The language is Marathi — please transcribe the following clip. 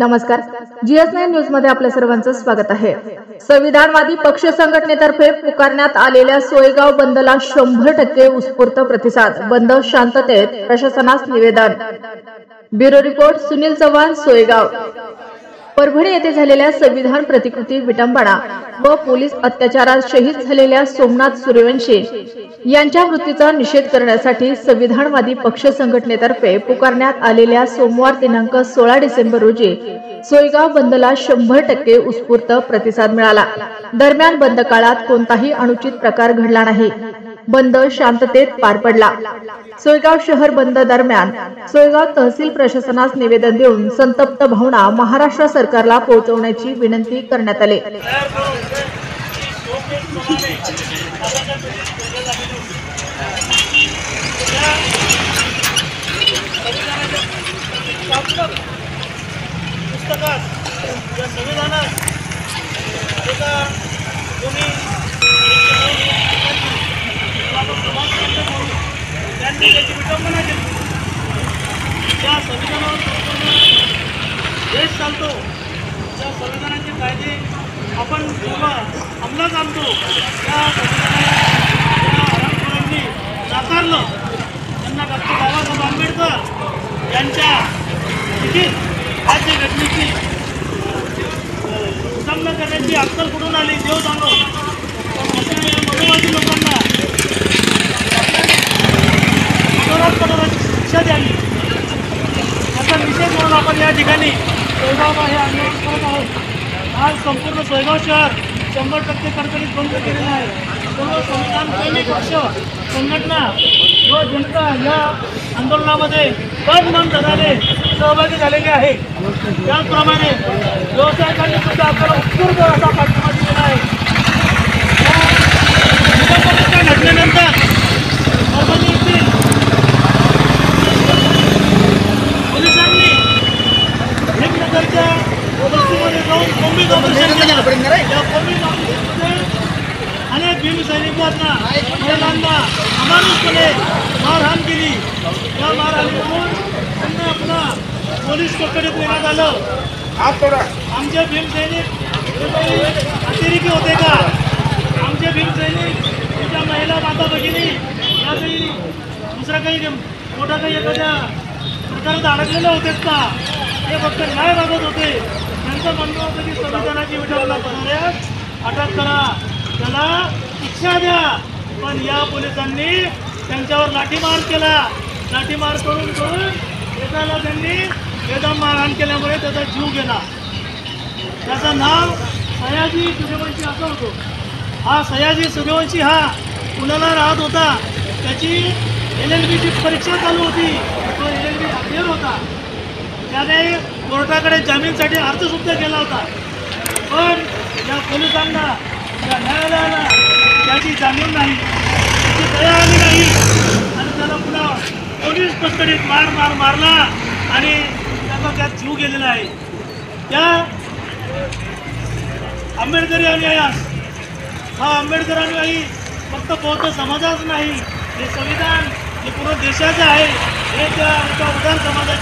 नमस्कार, GS9 न्यूज मध्ये आपल्या सर्वांचं स्वागत आहे। संविधानवादी पक्ष संघटनेतर्फे पुकारण्यात आलेल्या सोयगाव बंदला 100% उत्स्फूर्त प्रतिसाद। बंद शांततेत, प्रशासनास निवेदन। Bureau report Sunil Chavan, Soygaon. परभणी येथे झालेल्या संविधान प्रतिकृती विटंबना व पोलीस अत्याचारात शहीद झालेल्या सोमनाथ सूर्यवंशी यांच्या मृत्यूचा निषेध करण्यासाठी संविधानवादी पक्ष संघटनेतर्फे पुकारण्यात आलेल्या सोमवार दिनांक 16 डिसेंबर रोजी सोयगाव बंदला 100% उत्स्फूर्त प्रतिसाद मिळाला। दरम्यान बंद काळात कोणताही अनुचित प्रकार घडला नाही। बंद शांततेत पार पडला। सोयगाव शहर बंद दरम्यान सोयगाव तहसील प्रशासनास निवेदन देऊन संतप्त भावना महाराष्ट्र सरकारला पोहोचवण्याची विनंती करण्यात आली। ज्या संविधानावर देश चालतो, ज्या संविधानाचे कायदे आपण अंमलात आणतो, त्या संविधानाने नाकारलं। त्यांना डॉक्टर बाबासाहेब आंबेडकर यांच्या लिखित राज्यघटनेची उल्लंघन करण्याची अक्कल कुठून आली देव जाणो। मनोवादी लोकांना शिक्षा द्यावी याचा निषेध म्हणून आपण या ठिकाणी सोयगावला हे आंदोलन करत आहोत। आज संपूर्ण सोयगाव शहर 100% कडकडीत बंद केलेलं आहे। सर्व संविधान प्रेमी पक्ष संघटना व जनता या आंदोलनामध्ये तन धनाने सहभागी झालेले आहे। त्याचप्रमाणे व्यावसायिकांनी सुद्धा आपल्याला उत्स्फूर्त असा पाठिंबा दिलेला आहे। घटनेनंतर परभणी येथील पोलिसांनी भीमनगरच्या वस्तीमध्ये जाऊन कोंबीज ऑपरेशन केलं। या कोंबीज ऑपरेशनमध्ये अनेक भीम सैनिकांना, महिलांना अमानुषपणे मारहाण केली। या मारहाणीतून त्यांना पुन्हा पोलीस कोठडीत नेण्यात आलं। आमचे भीम सैनिक अतिरेकी होते का? आमचे भीम सैनिक त्या महिला माता भगिनी या काही दुसरा काही मोठा काही एखाद्या प्रकारात अडकलेले होते का? हे फक्त न्याय मागत होते। त्यांचं म्हणणं होतं की संविधानाची विटंबना करणाऱ्यास अटक करा, त्याला शिक्षा द्या। पण या पोलिसांनी त्यांच्यावर लाठीमार केला। लाठीमार करून एकाला त्यांनी बेदम मारहाण केल्यामुळे त्याचा जीव गेला। त्याचं नाव सयाजी सूर्यवंशी असं होतं। हा सयाजी सूर्यवंशी हा पुण्याला राहत होता। त्याची LLBची परीक्षा चालू होती। तो LLB अखेर होता। त्याने कोर्टाकडे जामीनसाठी अर्ज सुद्धा केला होता, पण या पोलिसांना, या न्यायालयाला त्याची जामीन नाही, त्याची दया आली नाही आणि त्याला पुन्हा पोलीस कस्टडीत मारला आणि त्याचा त्यात जीव गेलेला आहे। त्या आंबेडकरी अनुयायास हा आंबेडकर अनुयायी फक्त बौद्ध समाजाच नाही, हे संविधान हे पूर्ण देशाचं आहे। हे त्या उदार समाजाचे